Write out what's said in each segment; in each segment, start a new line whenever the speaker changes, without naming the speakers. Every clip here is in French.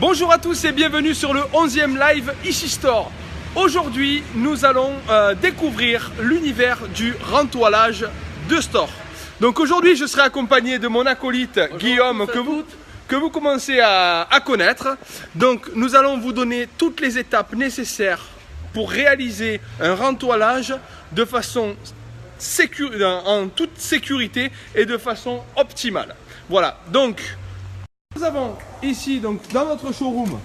Bonjour à tous et bienvenue sur le 11e live Ici Store. Aujourd'hui, nous allons découvrir l'univers du rentoilage de store. Donc aujourd'hui, je serai accompagné de mon acolyte Guillaume que vous commencez à connaître. Donc nous allons vous donner toutes les étapes nécessaires pour réaliser un rentoilage de façon en toute sécurité et de façon optimale. Voilà, donc nous avons ici donc dans notre showroom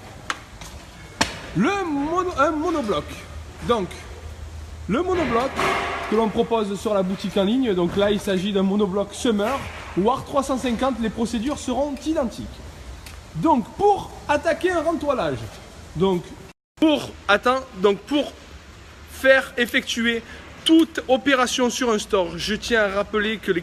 un monobloc. Donc le monobloc que l'on propose sur la boutique en ligne, donc là il s'agit d'un monobloc Summer ou Art 350, les procédures seront identiques. Donc pour attaquer un rentoilage, pour faire effectuer toute opération sur un store, je tiens à rappeler que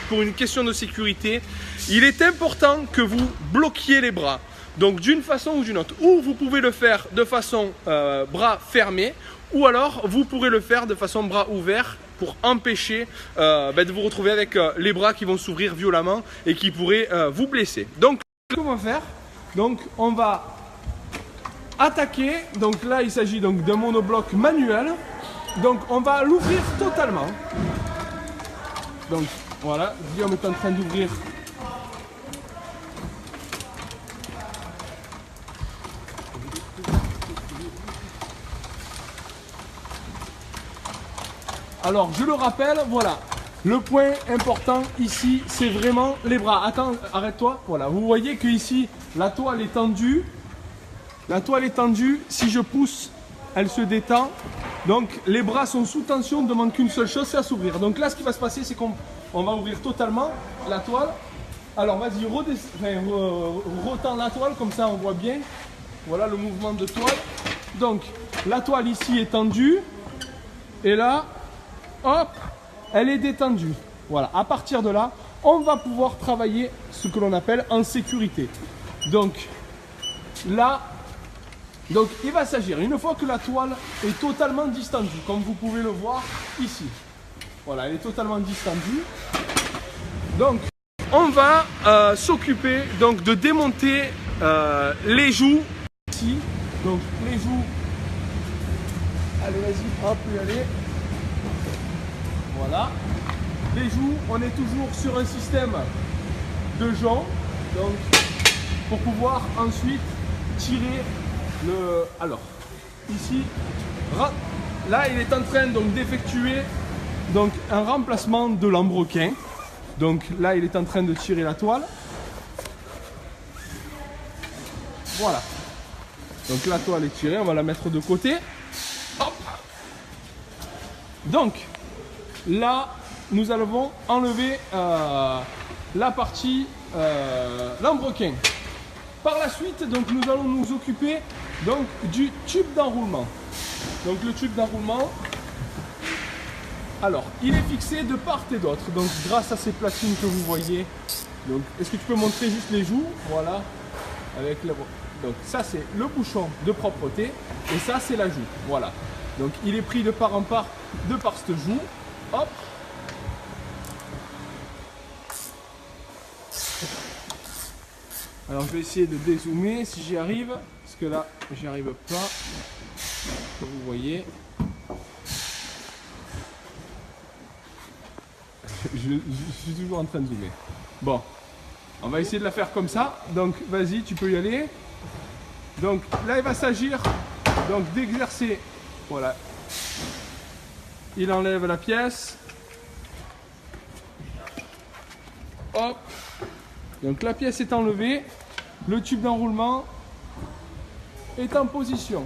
pour une question de sécurité, il est important que vous bloquiez les bras. Donc d'une façon ou d'une autre, ou vous pouvez le faire de façon bras fermés, ou alors vous pourrez le faire de façon bras ouverts pour empêcher de vous retrouver avec les bras qui vont s'ouvrir violemment et qui pourraient vous blesser. Donc ce qu'on va faire, on va attaquer. Donc là il s'agit donc d'un monobloc manuel. Donc on va l'ouvrir totalement. Donc voilà, Guillaume est en train d'ouvrir. Alors je le rappelle, voilà, le point important ici c'est vraiment les bras. Attends, arrête-toi. Voilà, vous voyez que ici la toile est tendue. La toile est tendue, si je pousse, elle se détend. Donc les bras sont sous tension, ne demandent qu'une seule chose, c'est à s'ouvrir. Donc là ce qui va se passer, c'est qu'on va ouvrir totalement la toile. Alors vas-y, retends la toile, comme ça on voit bien. Voilà le mouvement de toile. Donc la toile ici est tendue. Et là, hop, elle est détendue. Voilà, à partir de là, on va pouvoir travailler ce que l'on appelle en sécurité. Donc là, il va s'agir, une fois que la toile est totalement distendue, comme vous pouvez le voir ici. Voilà, elle est totalement distendue. Donc, on va s'occuper de démonter les joues ici. Donc, les joues. Allez, vas-y, hop, y aller. Voilà. Les joues, on est toujours sur un système de jonc. Donc, pour pouvoir ensuite tirer alors ici là il est en train d'effectuer un remplacement de lambrequin. Donc là il est en train de tirer la toile. Voilà, donc la toile est tirée, on va la mettre de côté. Hop. Donc là nous allons enlever la partie lambrequin. Par la suite, nous allons nous occuper du tube d'enroulement. Donc le tube d'enroulement, alors il est fixé de part et d'autre. Donc grâce à ces platines que vous voyez. Donc est-ce que tu peux montrer juste les joues? Voilà. Donc ça c'est le bouchon de propreté et ça c'est la joue. Voilà. Donc il est pris de part en part de par cette joue. Hop. Alors je vais essayer de dézoomer si j'y arrive, parce que là j'y arrive pas, comme vous voyez. Je suis toujours en train de zoomer. Bon, on va essayer de la faire comme ça, donc vas-y, tu peux y aller. Donc là il va s'agir d'exercer, voilà. Il enlève la pièce. Hop. Donc la pièce est enlevée, le tube d'enroulement est en position.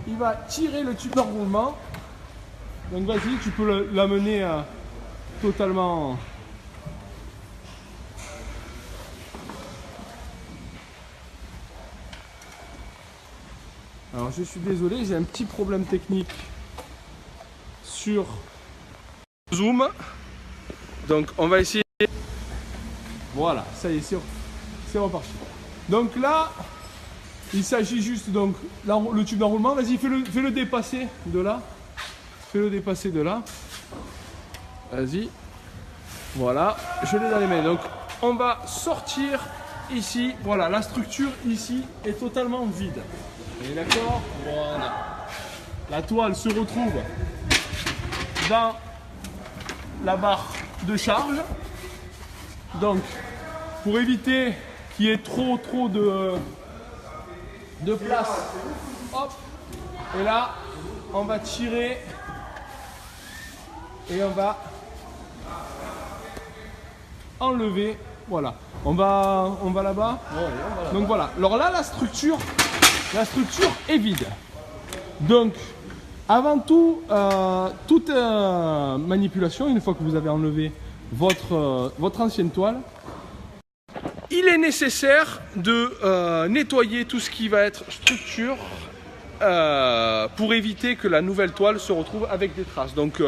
Il va tirer le tube d'enroulement. Donc vas-y, tu peux l'amener totalement. Alors je suis désolé, j'ai un petit problème technique sur Zoom. Donc on va essayer. Voilà, ça y est, c'est reparti. Donc là, il s'agit juste le tube d'enroulement. Vas-y, fais-le dépasser de là. Fais-le dépasser de là. Vas-y. Voilà, je l'ai dans les mains. Donc on va sortir ici, voilà, la structure ici est totalement vide. Vous êtes d'accord? Voilà. La toile se retrouve dans la barre de charge. Donc, pour éviter qu'il y ait trop de place, hop, et là, on va tirer et on va enlever. Voilà, on va là-bas. Donc voilà. Alors là, la structure est vide. Donc, avant tout, toute manipulation, une fois que vous avez enlevé votre ancienne toile, il est nécessaire de nettoyer tout ce qui va être structure pour éviter que la nouvelle toile se retrouve avec des traces. Donc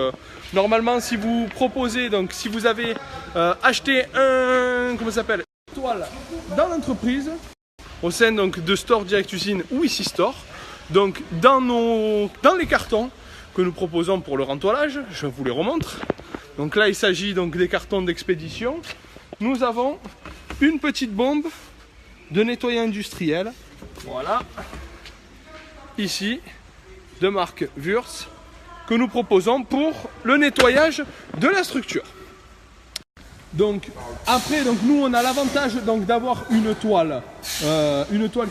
normalement, si vous proposez, donc si vous avez acheté une toile dans l'entreprise, au sein donc de Store Direct Usine ou ici Store, donc dans les cartons que nous proposons pour le rentoilage, je vous les remontre. Donc là, il s'agit donc des cartons d'expédition. Nous avons une petite bombe de nettoyage industriel, voilà, ici, de marque Wurtz, que nous proposons pour le nettoyage de la structure. Donc après, donc nous on a l'avantage donc d'avoir une toile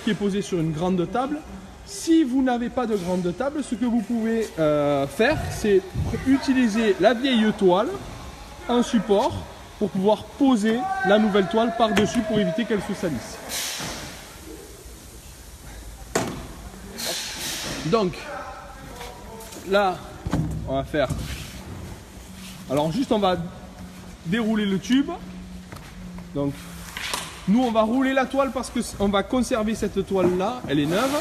qui est posée sur une grande table. Si vous n'avez pas de grande table, ce que vous pouvez faire, c'est utiliser la vieille toile en support pour pouvoir poser la nouvelle toile par-dessus pour éviter qu'elle se salisse. Donc là, on va faire. Alors juste on va dérouler le tube. Donc nous on va rouler la toile parce qu'on va conserver cette toile là, elle est neuve.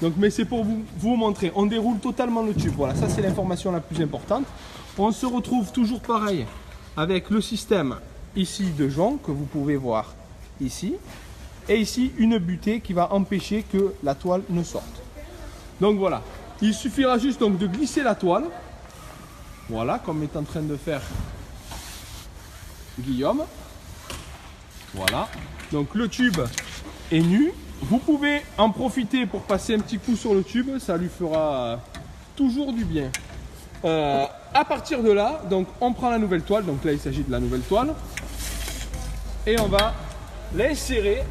Donc mais c'est pour vous montrer, on déroule totalement le tube. Voilà, ça c'est l'information la plus importante. On se retrouve toujours pareil avec le système ici de jonc que vous pouvez voir ici. Et ici une butée qui va empêcher que la toile ne sorte. Donc voilà, il suffira juste donc de glisser la toile. Voilà, comme est en train de faire Guillaume. Voilà, donc le tube est nu. Vous pouvez en profiter pour passer un petit coup sur le tube, ça lui fera toujours du bien. À partir de là, donc on prend la nouvelle toile, donc là il s'agit de la nouvelle toile, et on va l'insérer.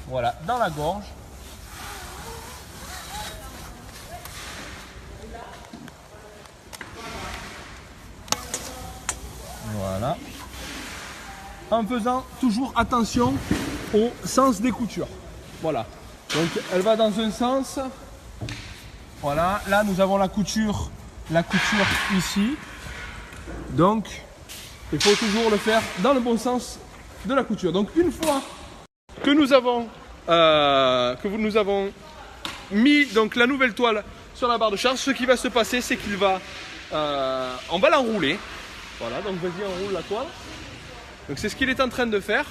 Voilà, dans la gorge. Voilà. En faisant toujours attention au sens des coutures. Voilà. Donc elle va dans un sens. Voilà. Là nous avons la couture ici. Donc il faut toujours le faire dans le bon sens de la couture. Donc une fois que nous avons mis donc la nouvelle toile sur la barre de charge, ce qui va se passer, c'est qu'il va, on va l'enrouler. Voilà, donc vas-y, enroule la toile. Donc c'est ce qu'il est en train de faire.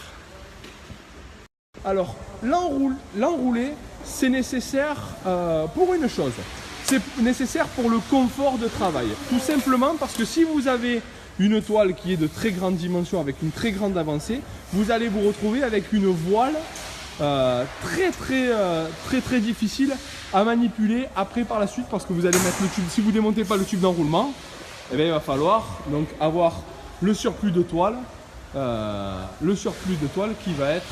Alors l'enrouler, c'est nécessaire pour une chose. C'est nécessaire pour le confort de travail. Tout simplement parce que si vous avez une toile qui est de très grande dimension avec une très grande avancée, vous allez vous retrouver avec une voile très difficile à manipuler après par la suite, parce que vous allez mettre le tube. Si vous démontez pas le tube d'enroulement, eh bien, il va falloir donc avoir le surplus de toile, qui va être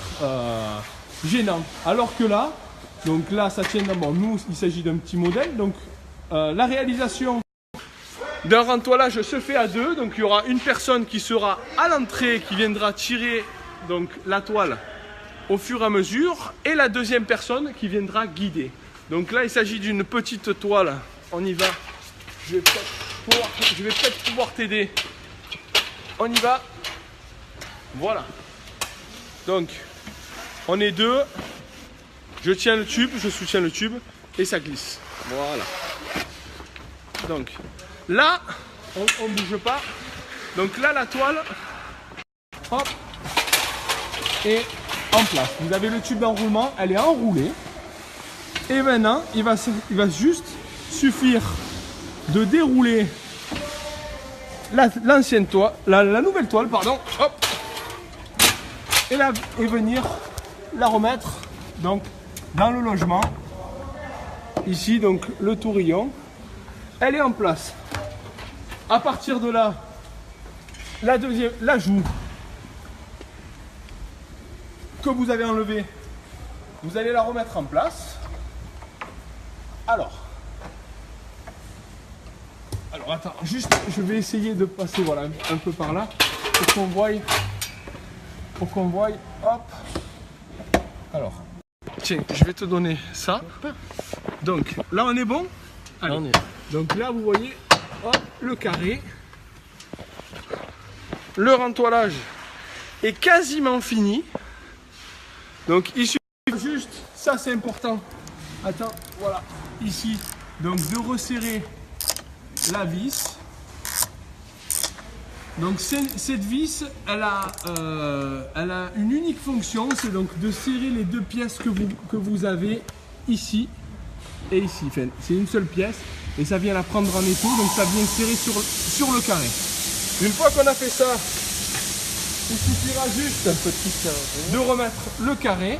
gênant. Alors que là, donc là ça tient d'abord, nous il s'agit d'un petit modèle, donc la réalisation d'un rentoilage se fait à deux. Donc il y aura une personne qui sera à l'entrée, qui viendra tirer donc la toile au fur et à mesure, et la deuxième personne qui viendra guider. Donc là il s'agit d'une petite toile. On y va. Je vais peut-être pouvoir t'aider. On y va. Voilà. Donc on est deux. Je tiens le tube, je soutiens le tube et ça glisse. Voilà. Donc là, on ne bouge pas. Donc là, la toile, hop, est en place. Vous avez le tube d'enroulement, elle est enroulée. Et maintenant, il va juste suffire de dérouler l'ancienne toile, la nouvelle toile, pardon, hop, et venir la remettre donc dans le logement. Ici, donc le tourillon, elle est en place. À partir de là, la joue que vous avez enlevée, vous allez la remettre en place. Alors attends, juste je vais essayer de passer voilà un peu par là pour qu'on voie, hop. Alors, tiens, je vais te donner ça. Donc là on est bon. Allez. Donc là vous voyez, hop, le carré. Le rentoilage est quasiment fini. Donc il suffit juste, ça c'est important. Attends, voilà, ici, donc de resserrer la vis. Donc cette vis, elle a une unique fonction, c'est donc de serrer les deux pièces que vous avez ici et ici. Enfin, c'est une seule pièce et ça vient la prendre en étau, donc ça vient serrer sur le carré. Une fois qu'on a fait ça, il suffira juste de remettre le carré.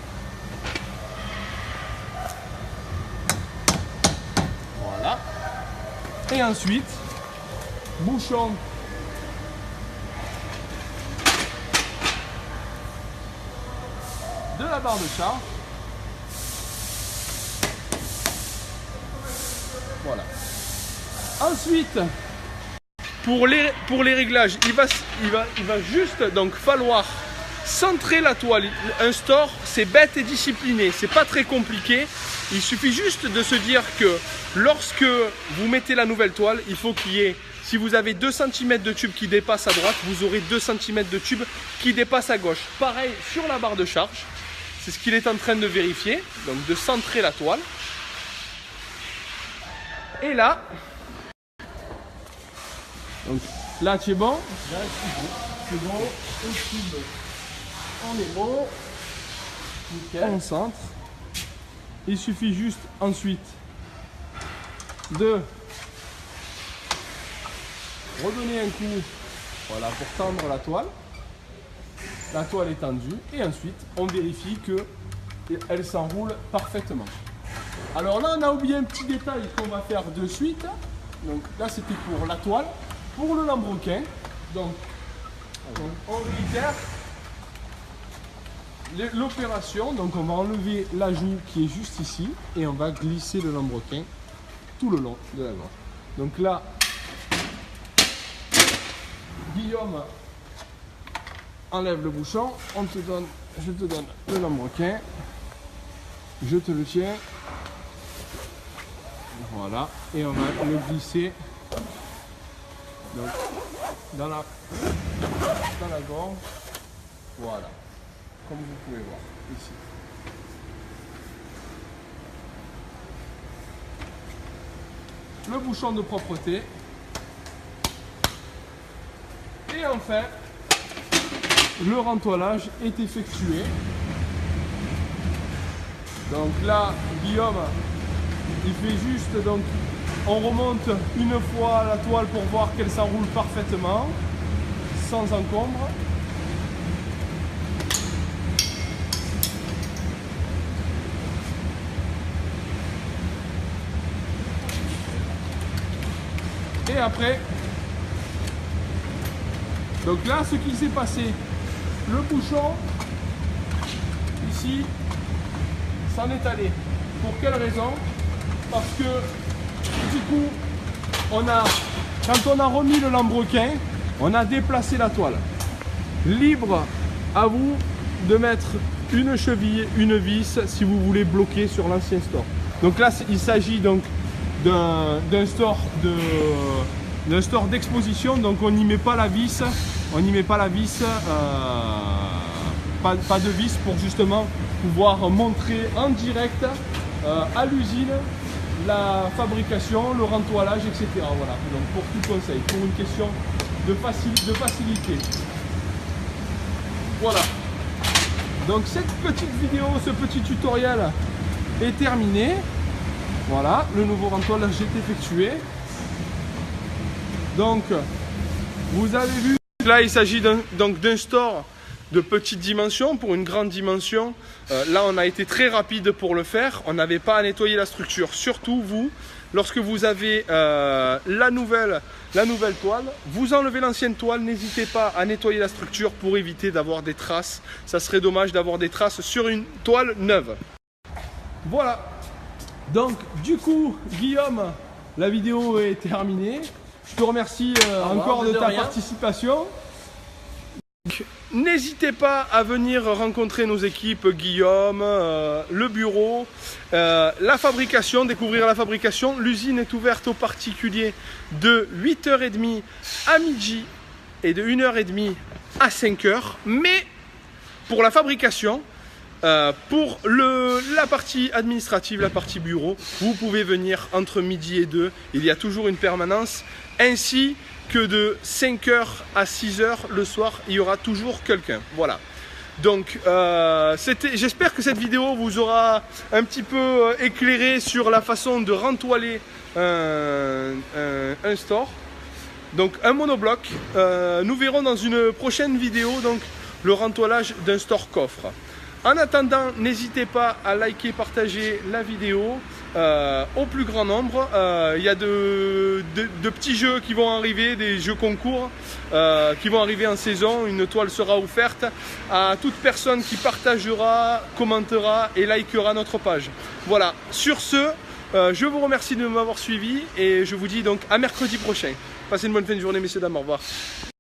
Voilà. Et ensuite, bouchon de la barre de charge. Voilà. Ensuite, pour les réglages, il va juste donc falloir centrer la toile. Un store, c'est bête et discipliné, c'est pas très compliqué. Il suffit juste de se dire que lorsque vous mettez la nouvelle toile, il faut qu'il y ait, si vous avez 2 cm de tube qui dépasse à droite, vous aurez 2 cm de tube qui dépasse à gauche. Pareil sur la barre de charge, c'est ce qu'il est en train de vérifier, donc de centrer la toile. Et là, donc là tu es bon, là c'est bon, on est bon, nickel. On centre. Il suffit juste ensuite de redonner un coup, voilà, pour tendre la toile. La toile est tendue et ensuite on vérifie qu'elle s'enroule parfaitement. Alors là on a oublié un petit détail qu'on va faire de suite. Donc là c'était pour la toile. Pour le lambrequin, donc on réitère l'opération. Donc on va enlever la joue qui est juste ici et on va glisser le lambrequin tout le long de la gorge. Donc là, Guillaume enlève le bouchon, je te donne le lambrequin, je te le tiens, voilà, et on va le glisser. Donc, dans la gorge, voilà, comme vous pouvez voir ici. Le bouchon de propreté. Et enfin, le rentoilage est effectué. Donc là, Guillaume, il fait juste donc. On remonte une fois la toile pour voir qu'elle s'enroule parfaitement, sans encombre. Et après, donc là, ce qui s'est passé, le bouchon, ici, s'en est allé. Pour quelle raison? Parce que du coup, quand on a remis le lambrequin, on a déplacé la toile. Libre à vous de mettre une cheville, une vis, si vous voulez bloquer sur l'ancien store. Donc là, il s'agit donc d'un store d'exposition. Donc on n'y met pas la vis, pas de vis pour justement pouvoir montrer en direct à l'usine la fabrication, le rentoilage, etc. Voilà, donc pour tout conseil, pour une question de facilité. Voilà. Donc cette petite vidéo, ce petit tutoriel est terminé. Voilà, le nouveau rentoilage est effectué. Donc Vous avez vu, là il s'agit donc d'un store de petite dimension pour une grande dimension. Là on a été très rapide pour le faire, on n'avait pas à nettoyer la structure. Surtout vous, lorsque vous avez la nouvelle toile, vous enlevez l'ancienne toile, n'hésitez pas à nettoyer la structure pour éviter d'avoir des traces. Ça serait dommage d'avoir des traces sur une toile neuve. Voilà, donc du coup Guillaume, la vidéo est terminée. Je te remercie encore de ta participation. N'hésitez pas à venir rencontrer nos équipes, Guillaume, le bureau, la fabrication, découvrir la fabrication. L'usine est ouverte aux particuliers de 8h30 à midi et de 1h30 à 5h. Mais pour la fabrication, pour la partie administrative, la partie bureau, vous pouvez venir entre midi et 2. Il y a toujours une permanence, ainsi que de 5h à 6h le soir, il y aura toujours quelqu'un. Voilà. Donc, j'espère que cette vidéo vous aura un petit peu éclairé sur la façon de rentoiler un store. Donc, un monobloc. Nous verrons dans une prochaine vidéo donc, le rentoilage d'un store coffre. En attendant, n'hésitez pas à liker, partager la vidéo au plus grand nombre. Il y a de petits jeux qui vont arriver, des jeux concours qui vont arriver en saison. Une toile sera offerte à toute personne qui partagera, commentera et likera notre page. Voilà, sur ce, je vous remercie de m'avoir suivi et je vous dis donc à mercredi prochain. Passez une bonne fin de journée, messieurs, dames, au revoir.